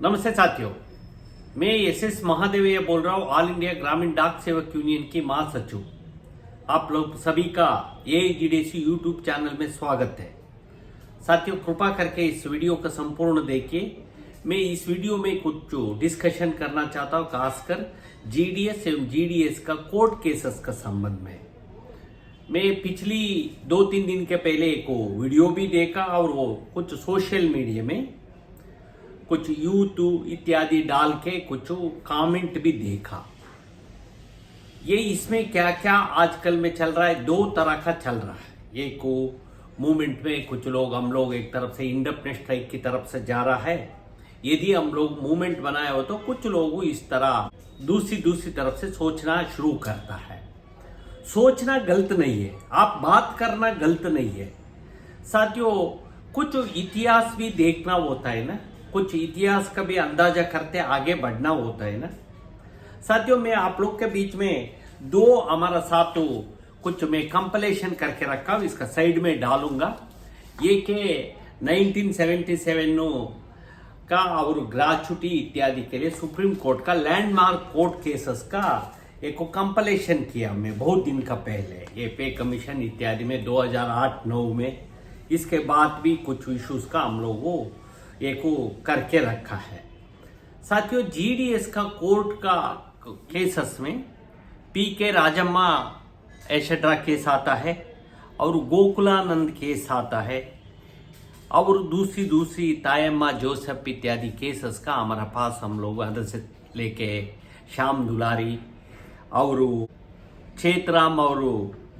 नमस्ते साथियों, मैं एस महादेवैया बोल रहा हूँ, ऑल इंडिया ग्रामीण डाक सेवक यूनियन की महासचिव। आप लोग सभी का एजीडीसी यूट्यूब चैनल में स्वागत है। साथियों, कृपा करके इस वीडियो का संपूर्ण देखिए। मैं इस वीडियो में कुछ डिस्कशन करना चाहता हूँ, खासकर जीडीएस एवं जीडीएस का कोर्ट केसेस का संबंध में। मैं पिछली 2-3 दिन के पहले एक वीडियो भी देखा और वो कुछ सोशल मीडिया में कुछ यूट्यूब इत्यादि डाल के कुछ कमेंट भी देखा। ये इसमें क्या क्या आजकल में चल रहा है, दो तरह का चल रहा है। एक मूवमेंट में कुछ लोग, हम लोग एक तरफ से इंडिपेंडेंस स्ट्राइक की तरफ से जा रहा है। यदि हम लोग मूवमेंट बनाए हो तो कुछ लोग इस तरह दूसरी तरफ से सोचना शुरू करता है। सोचना गलत नहीं है, आप बात करना गलत नहीं है। साथियों, कुछ इतिहास भी देखना होता है ना, कुछ इतिहास का भी अंदाजा करते आगे बढ़ना होता है ना। साथियों, मैं आप लोग के बीच में दो हमारा साथ कुछ मैं कंपलेशन करके रखा हूं, इसका साइड में डालूंगा। ये के 1977 का और ग्रेच्युटी इत्यादि के लिए सुप्रीम कोर्ट का लैंडमार्क कोर्ट केसेस का एक कंपलेशन किया मैं बहुत दिन का पहले, ये पे कमीशन इत्यादि में 2008-9 में। इसके बाद भी कुछ इश्यूज का हम लोगों एक करके रखा है। साथियों, जीडीएस का कोर्ट का केसेस में पीके राजम्मा एशड्रा केस आता है और गोकुलानंद केस आता है और दूसरी तायम्मा जोसेफ इत्यादि केसेस का हमारा पास हम लोग अदर से लेके श्याम दुलारी और चेतराम और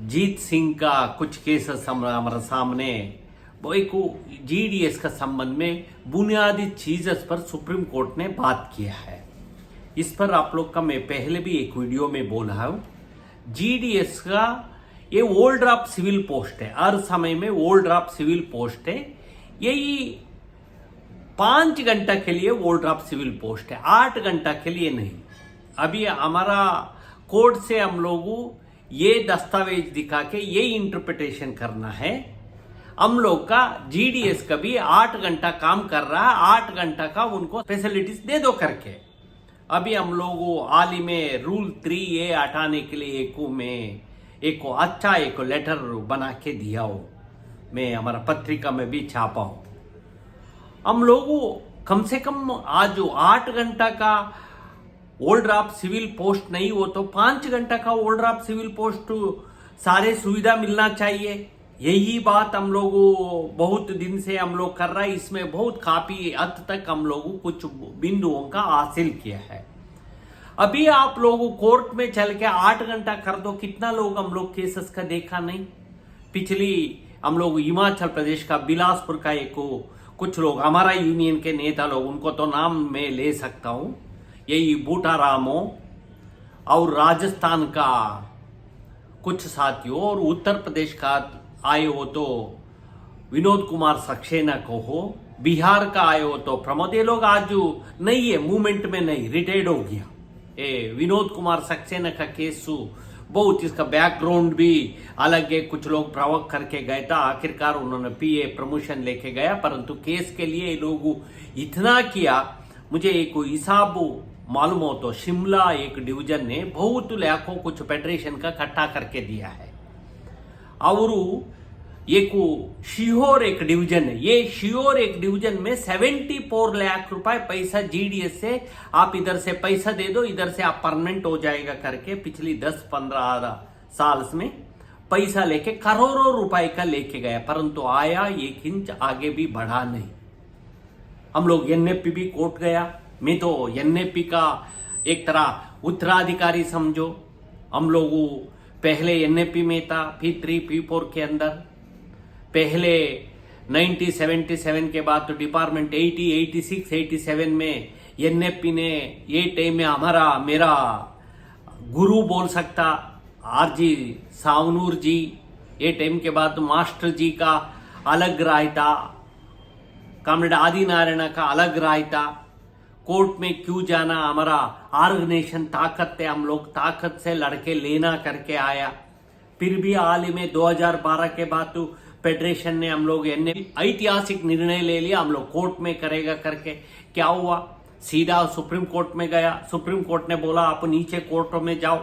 जीत सिंह का कुछ केसेस हमारा सामने वो एक जीडीएस का संबंध में बुनियादी चीज़ पर सुप्रीम कोर्ट ने बात किया है। इस पर आप लोग का मैं पहले भी एक वीडियो में बोला हूँ। जीडीएस का ये ओल्ड ड्राफ्ट सिविल पोस्ट है, हर समय में ओल्ड ड्राफ्ट सिविल पोस्ट है। यही 5 घंटा के लिए ओल्ड ड्राफ्ट सिविल पोस्ट है, 8 घंटा के लिए नहीं। अभी हमारा कोर्ट से हम लोगों ये दस्तावेज दिखा के ये इंटरप्रिटेशन करना है। हम लोग का जीडीएस का भी 8 घंटा काम कर रहा है, 8 घंटा का उनको फैसिलिटीज दे दो करके। अभी हम लोग हाल ही में रूल 3A हटाने के लिए एक अच्छा एक लेटर बना के दिया हो, मैं हमारा पत्रिका में भी छापा हो। हम लोग कम से कम आज 8 घंटा का ओल्ड ड्राफ्ट सिविल पोस्ट नहीं हो तो 5 घंटा का ओल्ड ड्राफ्ट सिविल पोस्ट सारे सुविधा मिलना चाहिए। यही बात हम लोग बहुत दिन से हम लोग कर रहा है। इसमें बहुत काफी हद तक हम लोग कुछ बिंदुओं का हासिल किया है। अभी आप लोग कोर्ट में चल के 8 घंटा कर दो, कितना लोग हम लोग केसेस का देखा नहीं। पिछली हम लोग हिमाचल प्रदेश का बिलासपुर का एक कुछ लोग हमारा यूनियन के नेता लोग, उनको तो नाम मैं ले सकता हूं, यही बूटा रामो और राजस्थान का कुछ साथियों और उत्तर प्रदेश का आए हो तो विनोद कुमार सक्सेना को हो, बिहार का आए हो तो प्रमोद, ये लोग आज नहीं है, मूवमेंट में नहीं, रिटायर्ड हो गया। ये विनोद कुमार सक्सेना का केस बहुत, इसका बैकग्राउंड भी अलग है। कुछ लोग प्रवक करके गए था, आखिरकार उन्होंने पीए प्रमोशन लेके गया, परंतु केस के लिए लोग इतना किया। मुझे एक हिसाब मालूम हो तो शिमला एक डिवीजन ने बहुत लाखों कुछ फेडरेशन का इकट्ठा करके दिया है और एक शिहोर एक डिवीजन है, ये शिहोर एक डिवीजन में 74 लाख रुपए पैसा जीडीएस से आप इधर से पैसा दे दो, इधर से आप परमानेंट हो जाएगा करके पिछली 10-15 साल में पैसा लेके करोड़ों रुपए का लेके गया, परंतु आया 1 इंच आगे भी बढ़ा नहीं। हम लोग एनएपी भी कोर्ट गया, मैं तो एनएपी का एक तरह उत्तराधिकारी समझो। हम लोग पहले एनएपी में था, फिर 3P4 के अंदर, पहले 1977 के बाद तो डिपार्टमेंट 80, 86, 87 में एनएपी ने ये टाइम में मेरा गुरु बोल सकता आरजी सावनूर जी, ये टाइम के बाद तो मास्टर जी का अलग राय था, कॉमरेड आदि नारायण का अलग राय था। कोर्ट में क्यों जाना, हमारा ऑर्गेनाइजेशन ताकत है, हम लोग ताकत से लड़के लेना करके आया। फिर भी हाल ही में 2012 के बाद तो फेडरेशन ने हम लोग ऐतिहासिक निर्णय ले लिया, हम लोग कोर्ट में करेगा करके। क्या हुआ, सीधा सुप्रीम कोर्ट में गया। सुप्रीम कोर्ट ने बोला आप नीचे कोर्ट में जाओ।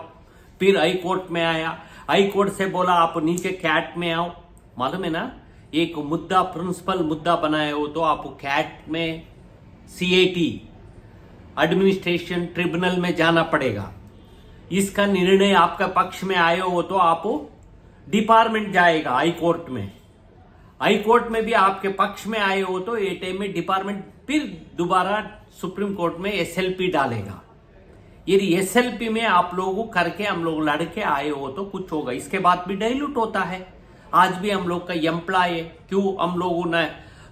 फिर हाई कोर्ट में आया, हाई कोर्ट से बोला आप नीचे कैट में आओ। मालूम है ना, एक मुद्दा प्रिंसिपल मुद्दा बनाए हो तो आपको कैट में सीएटी एडमिनिस्ट्रेशन ट्रिब्यूनल में जाना पड़ेगा। इसका निर्णय आपका पक्ष में आए हो तो आप डिपार्टमेंट जाएगा हाई कोर्ट में। हाई कोर्ट में भी आपके पक्ष में आए हो तो एटे में डिपार्टमेंट फिर दोबारा सुप्रीम कोर्ट में एसएलपी डालेगा। यदि एसएलपी में आप लोगों करके हम लोग लड़के आए हो तो कुछ होगा, इसके बाद भी डाइल्यूट होता है। आज भी हम लोग का एम्प्लॉय क्यों हम लोगों ने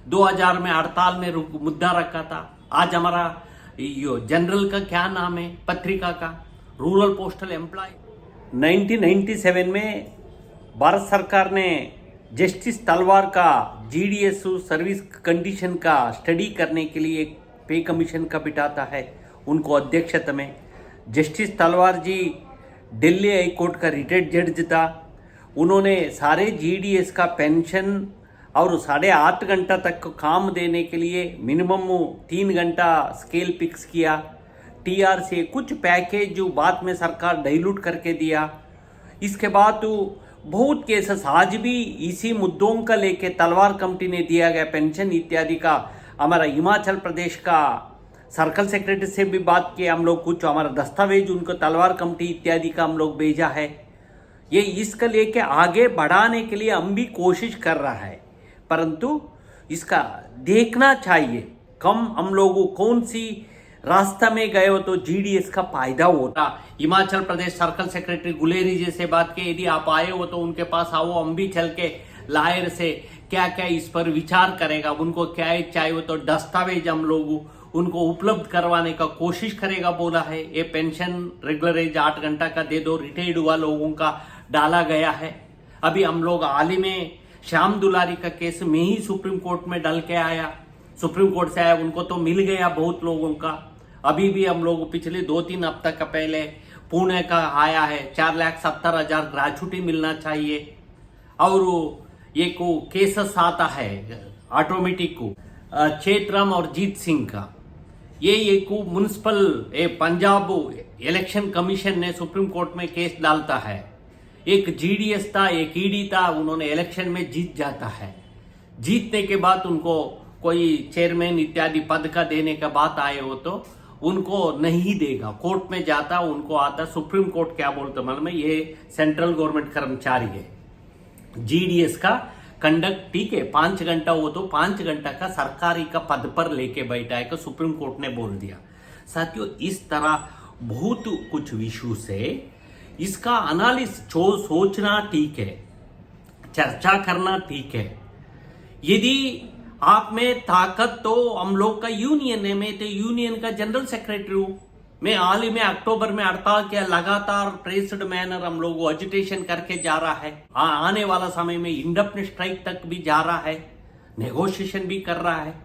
2000 में हड़ताल में मुद्दा रखा था। आज हमारा जनरल का क्या नाम है, पत्रिका का, रूरल पोस्टल एम्प्लॉय। 1997 में भारत सरकार ने जस्टिस तलवार का जीडीएस सर्विस कंडीशन का स्टडी करने के लिए एक पे कमीशन का बिठाता है। उनको अध्यक्षता में जस्टिस तलवार जी दिल्ली हाई कोर्ट का रिटायर्ड जज था। उन्होंने सारे जीडीएस का पेंशन और 8.5 घंटा तक काम देने के लिए मिनिमम 3 घंटा स्केल फिक्स किया। टीआर से कुछ पैकेज जो बाद में सरकार डाइल्यूट करके दिया। इसके बाद तो बहुत केसेस आज भी इसी मुद्दों का लेके तलवार कमेटी ने दिया गया पेंशन इत्यादि का। हमारा हिमाचल प्रदेश का सर्कल सेक्रेटरी से भी बात किया हम लोग, कुछ हमारा दस्तावेज उनको तलवार कमेटी इत्यादि का हम लोग भेजा है। ये इसका लेके आगे बढ़ाने के लिए हम भी कोशिश कर रहा है, परंतु इसका देखना चाहिए कम हम लोगों कौन सी रास्ता में गए हो तो जीडीएस का फायदा होता। हिमाचल प्रदेश सर्कल सेक्रेटरी गुलेरी जी से बात की, यदि आप आए हो तो उनके पास आओ, हम भी चल के लायर से क्या क्या इस पर विचार करेगा, उनको क्या चाहिए हो तो दस्तावेज हम लोग उनको उपलब्ध करवाने का कोशिश करेगा बोला है। ये पेंशन रेगुलराइज 8 घंटा का दे दो, रिटायर्ड हुआ लोगों का डाला गया है। अभी हम लोग हाल ही में श्याम दुलारी का केस में ही सुप्रीम कोर्ट में डल के आया, सुप्रीम कोर्ट से आया, उनको तो मिल गया बहुत लोगों का। अभी भी हम लोग पिछले 2-3 हफ्ते का पहले पुणे का आया है 4,70,000 ग्रेच्युटी मिलना चाहिए। और एक केसेस आता है ऑटोमेटिक को चेतराम और जीत सिंह का, ये एक म्युनिसिपल पंजाब इलेक्शन कमीशन ने सुप्रीम कोर्ट में केस डालता है। एक जीडीएस था, एक ईडी था, उन्होंने इलेक्शन में जीत जाता है। जीतने के बाद उनको कोई चेयरमैन इत्यादि पद का देने का बात आए हो तो उनको नहीं देगा, कोर्ट में जाता, उनको आता। सुप्रीम कोर्ट क्या बोलता मालूम है, ये सेंट्रल गवर्नमेंट कर्मचारी है, जीडीएस का कंडक्ट ठीक है 5 घंटा हो तो 5 घंटा का सरकारी का पद पर लेके बैठा है, सुप्रीम कोर्ट ने बोल दिया। साथियों, इस तरह बहुत कुछ इशू से इसका एनालिसिस सोचना ठीक है, चर्चा करना ठीक है। यदि आप में ताकत तो हम लोग का यूनियन है, मैं तो यूनियन का जनरल सेक्रेटरी हूं। मैं हाल ही में अक्टूबर में हड़ताल किया, लगातार प्रेस्ड मैनर हम लोग एजुटेशन करके जा रहा है। आने वाला समय में इंडेफिनिट स्ट्राइक तक भी जा रहा है, नेगोशिएशन भी कर रहा है।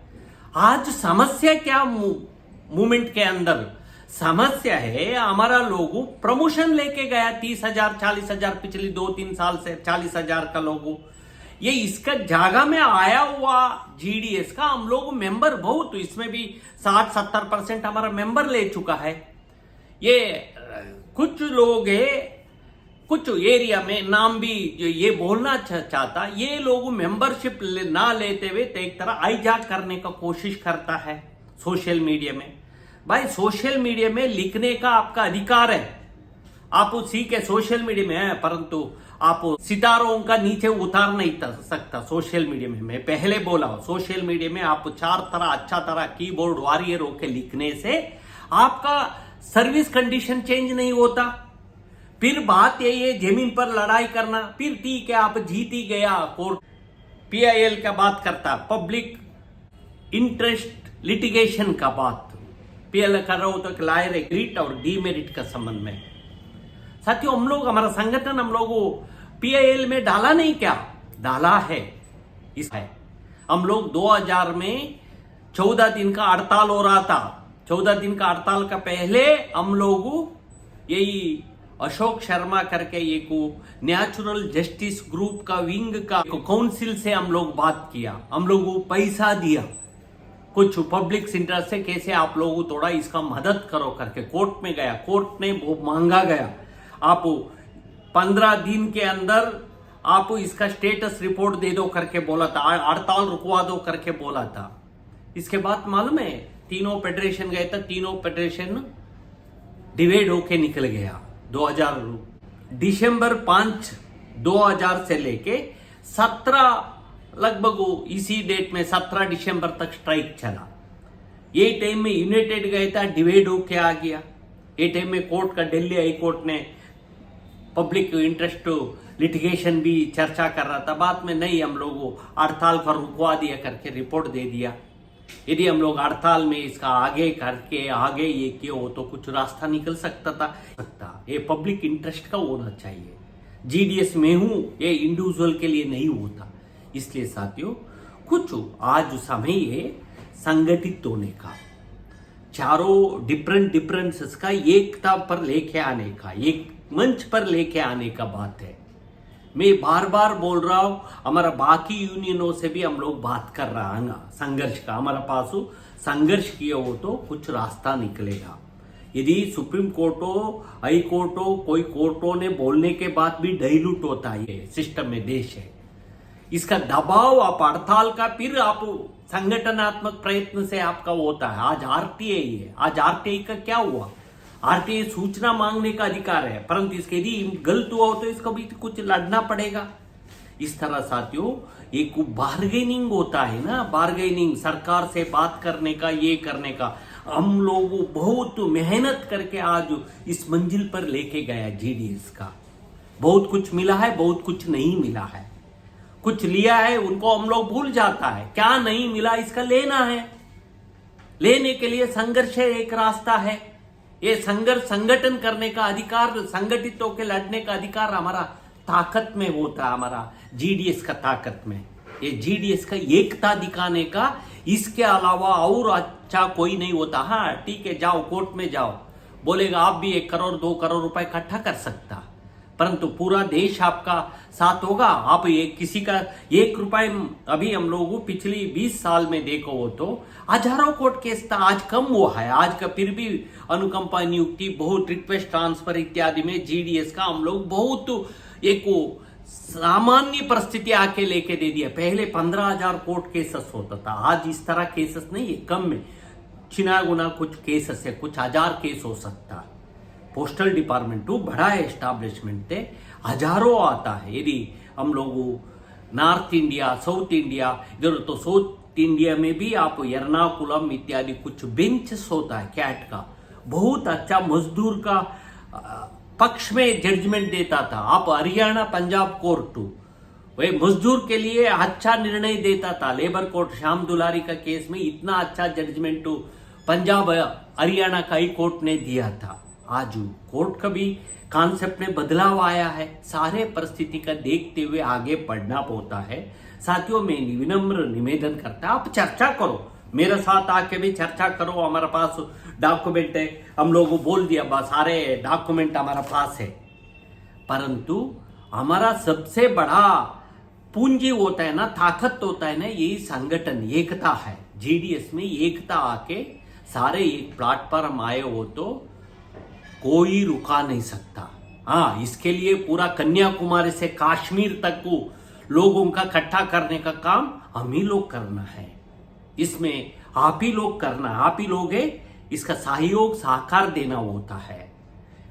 आज समस्या क्या मूवमेंट के अंदर समस्या है, हमारा लोगों प्रमोशन लेके गया 30,000 40,000 पिछले 2-3 साल से 40,000 का लोगों, ये इसका जागा में आया हुआ जीडीएस का हम लोग मेंबर बहुत, इसमें भी 60-70% हमारा मेंबर ले चुका है। ये कुछ लोग है, कुछ एरिया में नाम भी ये बोलना चाहता, ये लोग मेंबरशिप ना लेते हुए तो एक तरह हाईजैक करने का कोशिश करता है सोशल मीडिया में। भाई सोशल मीडिया में लिखने का आपका अधिकार है, आप उसी के सोशल मीडिया में है, परंतु आप सितारों का नीचे उतार नहीं सकता सोशल मीडिया में। मैं पहले बोला सोशल मीडिया में आप 4 तरह अच्छा तरह कीबोर्ड वॉरियर होके लिखने से आपका सर्विस कंडीशन चेंज नहीं होता। फिर बात यही है जमीन पर लड़ाई करना, फिर ठीक है आप जीत ही गया कोर्ट, पीआईएल का बात करता, पब्लिक इंटरेस्ट लिटिगेशन का बात पीएल कर रहा हो तो लायर मेरिट और डीमेरिट का संबंध में। साथियों, हम लोग हमारा संगठन हम लोगों पीआईएल में डाला नहीं, क्या डाला है इस है। हम लोग 2000 में 14 दिन का हड़ताल हो रहा था, 14 दिन का हड़ताल का पहले हम लोग यही अशोक शर्मा करके एक नेचुरल जस्टिस ग्रुप का विंग का काउंसिल से हम लोग बात किया, हम लोग पैसा दिया, कुछ पब्लिक इंटरेस्ट से कैसे आप लोगों थोड़ा इसका मदद करो करके कोर्ट में गया। कोर्ट ने वो मांगा गया, आप 15 दिन के अंदर आप इसका स्टेटस रिपोर्ट दे दो करके बोला था, हड़ताल रुकवा दो करके बोला था। इसके बाद मालूम है तीनों फेडरेशन गए था, तीनों फेडरेशन डिवाइड होके निकल गया। 2000 दिसंबर 5 2000 से लेके 17 लगभग इसी डेट में 17 दिसंबर तक स्ट्राइक चला। ये टाइम में यूनाइटेड गया था, डिवाइड होके आ गया। ये टाइम में कोर्ट का दिल्ली हाई कोर्ट ने पब्लिक इंटरेस्ट लिटिगेशन भी चर्चा कर रहा था। बाद में नहीं, हम लोगों हड़ताल पर रुकवा दिया करके रिपोर्ट दे दिया। यदि हम लोग हड़ताल में इसका आगे करके आगे ये किया हो तो कुछ रास्ता निकल सकता था। ये पब्लिक इंटरेस्ट का होना चाहिए। जीडीएस में हूं, ये इंडिविजुअल के लिए नहीं होता। इसलिए साथियों कुछ आज समय है संगठित होने का, चारों डिफरेंसेस का एकता पर लेके आने का, एक मंच पर लेके आने का बात है। मैं बार बार बोल रहा हूं, हमारा बाकी यूनियनों से भी हम लोग बात कर रहा है ना संघर्ष का। हमारा पास संघर्ष किया हो तो कुछ रास्ता निकलेगा। यदि सुप्रीम कोर्ट हो, हाई कोर्ट हो, कोई कोर्टों ने बोलने के बाद भी डाइल्यूट होता है सिस्टम में, देश है इसका दबाव आप हड़ताल का, फिर आप संगठनात्मक प्रयत्न से आपका होता है। आज आरटीआई है, आज आरटीआई का क्या हुआ? आरटीआई सूचना मांगने का अधिकार है, परंतु इसके यदि गलत हुआ हो तो इसको भी कुछ लड़ना पड़ेगा। इस तरह साथियों एक बार्गेनिंग होता है ना, बार्गेनिंग, सरकार से बात करने का, ये करने का। हम लोग बहुत मेहनत करके आज इस मंजिल पर लेके गया जीडीएस का। बहुत कुछ मिला है, बहुत कुछ नहीं मिला है। कुछ लिया है उनको हम लोग भूल जाता है, क्या नहीं मिला इसका लेना है। लेने के लिए संघर्ष है, एक रास्ता है। ये संघर्ष संगठन करने का अधिकार, संगठित होकर लड़ने का अधिकार हमारा ताकत में होता है, हमारा जीडीएस का ताकत में। ये जीडीएस का एकता दिखाने का, इसके अलावा और अच्छा कोई नहीं होता। हाँ ठीक है, जाओ कोर्ट में जाओ, बोलेगा आप भी 1 करोड़ 2 करोड़ रुपए इकट्ठा कर सकता, परंतु पूरा देश आपका साथ होगा। आप ये किसी का 1 रुपए, अभी हम लोग पिछली 20 साल में देखो हो तो हजारों कोर्ट केस था, आज कम हुआ है। आज का फिर भी अनुकंपा नियुक्ति, बहुत रिक्वेस्ट ट्रांसफर इत्यादि में जीडीएस का हम लोग बहुत एक सामान्य परिस्थिति आके लेके दे दिया। पहले 15,000 कोर्ट केसेस होता था, आज इस तरह केसेस नहीं है, कम में छिना गुना कुछ केसेस है, कुछ 1000 केस हो सकता है। पोस्टल डिपार्टमेंट बड़ा एस्टैब्लिशमेंट है, हजारों आता है। यदि हम लोग नॉर्थ इंडिया, साउथ इंडिया, इधर तो साउथ इंडिया में भी आप एर्नाकुलम इत्यादि कुछ बेंचेस होता है कैट का, बहुत अच्छा मजदूर का पक्ष में जजमेंट देता था। आप हरियाणा पंजाब कोर्ट वही मजदूर के लिए अच्छा निर्णय देता था। लेबर कोर्ट श्याम दुलारी का केस में इतना अच्छा जजमेंट पंजाब हरियाणा का ही कोर्ट ने दिया था। आज कोर्ट का भी कॉन्सेप्ट में बदलाव आया है, सारे परिस्थिति का देखते हुए आगे बढ़ना होता है। साथियों मैं विनम्र निवेदन करता, आप चर्चा करो, मेरे साथ आके भी चर्चा करो। हमारे पास डॉक्यूमेंट है, हम लोगों बोल दिया बस, सारे डॉक्यूमेंट हमारा पास है। परंतु हमारा सबसे बड़ा पूंजी होता है ना, ताकत होता है ना, यही संगठन एकता है। जीडीएस में एकता आके सारे एक प्लेटफॉर्म आए हो तो कोई रुका नहीं सकता। हाँ, इसके लिए पूरा कन्याकुमारी से कश्मीर तक को लोगों का इकट्ठा करने का काम हम ही लोग करना है। इसमें आप ही लोग करना, आप ही लोग है इसका सहयोग साकार देना होता है।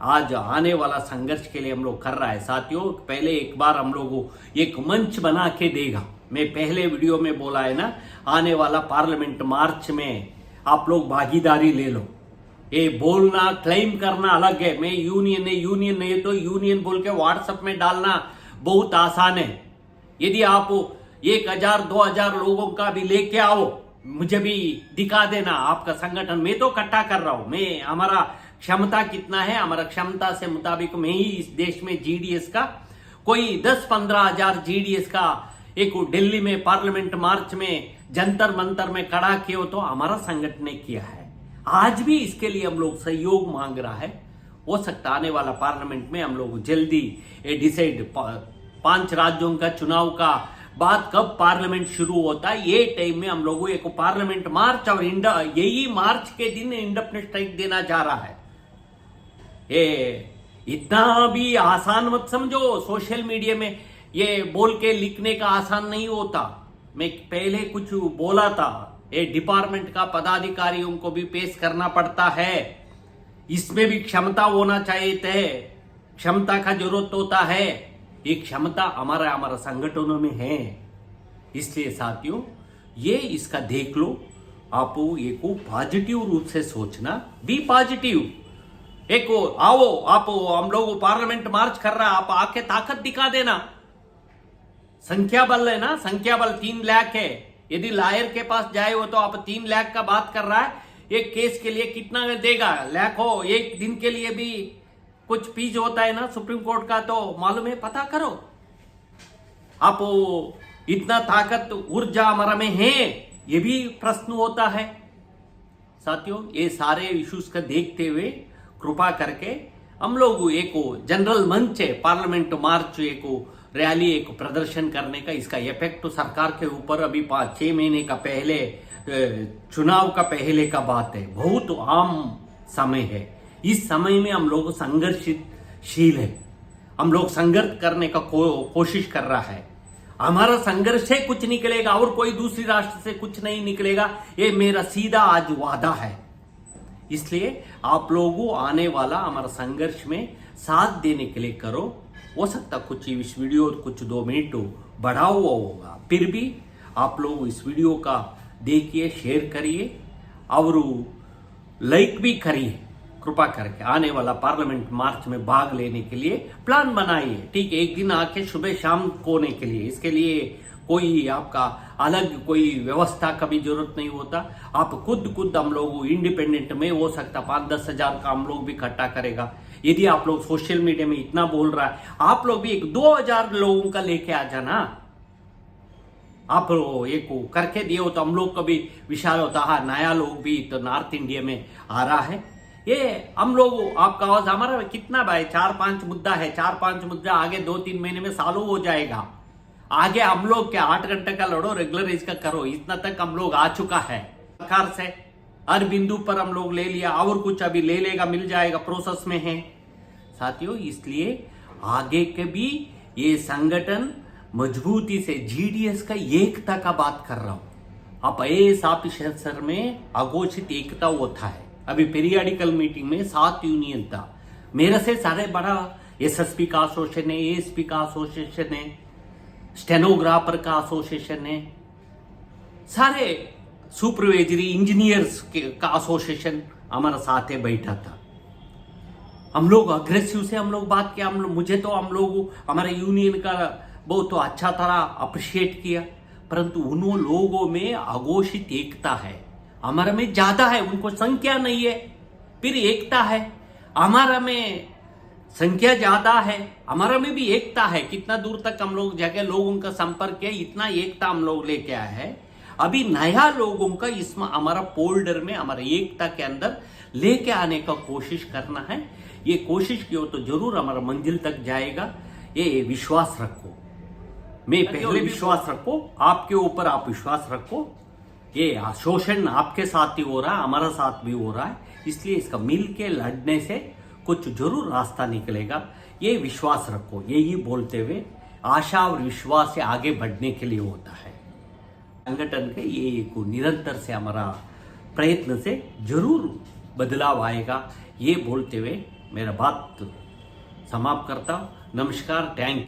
आज आने वाला संघर्ष के लिए हम लोग कर रहा है साथियों। पहले एक बार हम लोग एक मंच बना के देगा। मैं पहले वीडियो में बोला है ना, आने वाला पार्लियामेंट मार्च में आप लोग भागीदारी ले लो। ये बोलना क्लेम करना अलग है, मैं यूनियन है, यूनियन नहीं तो यूनियन बोल के व्हाट्सएप में डालना बहुत आसान है। यदि आप 1000 2000 लोगों का भी लेके आओ, मुझे भी दिखा देना आपका संगठन, मैं तो इकट्ठा कर रहा हूं। मैं, हमारा क्षमता कितना है, हमारा क्षमता से मुताबिक मैं ही इस देश में जीडीएस का कोई 10-15 हजार जीडीएस का एक दिल्ली में पार्लियामेंट मार्च में जंतर मंतर में खड़ा किया तो हमारा संगठन ने किया है। आज भी इसके लिए हम लोग सहयोग मांग रहा है। हो सकता आने वाला पार्लियामेंट में हम लोग जल्दी डिसाइड 5 राज्यों का चुनाव का बाद कब पार्लियामेंट शुरू होता है, ये टाइम में हम लोगों को पार्लियामेंट मार्च और यही मार्च के दिन इंडिपेंडेंस स्ट्राइक देना जा रहा है। ये इतना भी आसान मत समझो। सोशल मीडिया में ये बोल के लिखने का आसान नहीं होता। मैं पहले कुछ बोला था, ये डिपार्टमेंट का पदाधिकारियों को भी पेश करना पड़ता है, इसमें भी क्षमता होना चाहिए थे, क्षमता का जरूरत होता है। ये क्षमता हमारा संगठनों में है। इसलिए साथियों ये इसका देख लो, आप ये को पॉजिटिव रूप से सोचना, बी पॉजिटिव। एक आओ, आप हम लोग पार्लियामेंट मार्च कर रहा है, आप आके ताकत दिखा देना। संख्या बल है ना, संख्या बल 3 लाख है। यदि लायर के पास जाए हो तो आप 3 लाख का बात कर रहा है। एक केस के लिए कितना देगा, लाखों। एक दिन के लिए भी कुछ फीस होता है ना सुप्रीम कोर्ट का, तो मालूम है, पता करो। आप इतना ताकत ऊर्जा हमारा में है, ये भी प्रश्न होता है। साथियों ये सारे इश्यूज का देखते हुए कृपा करके हम लोग एक जनरल मंच है, पार्लियामेंट मार्च एक रैली, एक प्रदर्शन करने का, इसका इफेक्ट तो सरकार के ऊपर अभी 5-6 महीने का पहले, चुनाव का पहले का बात है, बहुत आम समय है। इस समय में हम लोग संघर्षशील है, हम लोग संघर्ष करने का कोशिश कर रहा है। हमारा संघर्ष से कुछ निकलेगा और कोई दूसरी राष्ट्र से कुछ नहीं निकलेगा, ये मेरा सीधा आज वादा है। इसलिए आप लोगों आने वाला हमारा संघर्ष में साथ देने के लिए करो। हो सकता कुछ इस वीडियो कुछ 2 मिनट बढ़ा हुआ होगा, फिर भी आप लोग इस वीडियो का देखिए, शेयर करिए और लाइक भी करिए। कृपा करके आने वाला पार्लियामेंट मार्च में भाग लेने के लिए प्लान बनाइए। ठीक है, एक दिन आके सुबह शाम कोने के लिए, इसके लिए कोई आपका अलग कोई व्यवस्था का भी जरूरत नहीं होता। आप खुद हम लोग इंडिपेंडेंट में हो सकता 5-10 हजार का हम लोग भी इकट्ठा करेगा। यदि आप लोग सोशल मीडिया में इतना बोल रहा है, आप लोग भी 1-2 हजार लोगों का लेके आ जाना। आप एक करके दिए हो तो हम लोग का भी विशाल होता है। नया लोग भी तो नॉर्थ इंडिया में आ रहा है। ये हम लोग आपका आवाज हमारा कितना भाई 4-5 मुद्दा है, 4-5 मुद्दा आगे 2-3 महीने में चालू हो जाएगा। आगे हम लोग क्या 8 घंटे का लड़ो, रेगुलर इसका करो, इतना तक हम लोग आ चुका है। सरकार से हर बिंदु पर हम लोग ले लिया, और कुछ अभी ले लेगा, मिल जाएगा, प्रोसेस में है साथियों। इसलिए आगे के भी ये संगठन मजबूती से, जीडीएस का एकता का बात कर रहा हूं। अब IAS ऑफिसर में अघोषित एकता होता है। अभी पीरियडिकल मीटिंग में 7 यूनियन था, मेरे से सारे बड़ा SSP का एसोसिएशन है, ASP का एसोसिएशन है, स्टेनोग्राफर का एसोसिएशन है, सारे सुपरवाइजरी इंजीनियर्स का एसोसिएशन हमारा साथ है बैठा था। हम लोग अग्रेसिव से हम लोग बात किया। मुझे तो हम लोग हमारे यूनियन का बहुत अच्छा तरह अप्रिशिएट किया, परंतु उन लोगों में अघोषित एकता है, हमारा में ज्यादा है, उनको संख्या नहीं है, फिर एकता है। हमारा में संख्या ज्यादा है, हमारा में भी एकता है। कितना दूर तक हम लोग जगह लोगों का संपर्क है, इतना एकता हम लोग लेके आए हैं। अभी नया लोगों का इसमें हमारा फोल्डर में हमारा एकता के अंदर लेके आने का कोशिश करना है। ये कोशिश की हो तो जरूर हमारा मंजिल तक जाएगा, ये विश्वास रखो। मैं पहले विश्वास रखो, आपके ऊपर आप विश्वास रखो। ये शोषण आपके साथ ही हो रहा है, हमारा साथ भी हो रहा है, इसलिए इसका मिल के लड़ने से कुछ जरूर रास्ता निकलेगा, ये विश्वास रखो। यही बोलते हुए आशा और विश्वास से आगे बढ़ने के लिए होता है संगठन के, ये निरंतर से हमारा प्रयत्न से जरूर बदलाव आएगा। ये बोलते हुए मेरा बात समाप्त करता हूं। नमस्कार, थैंक यू।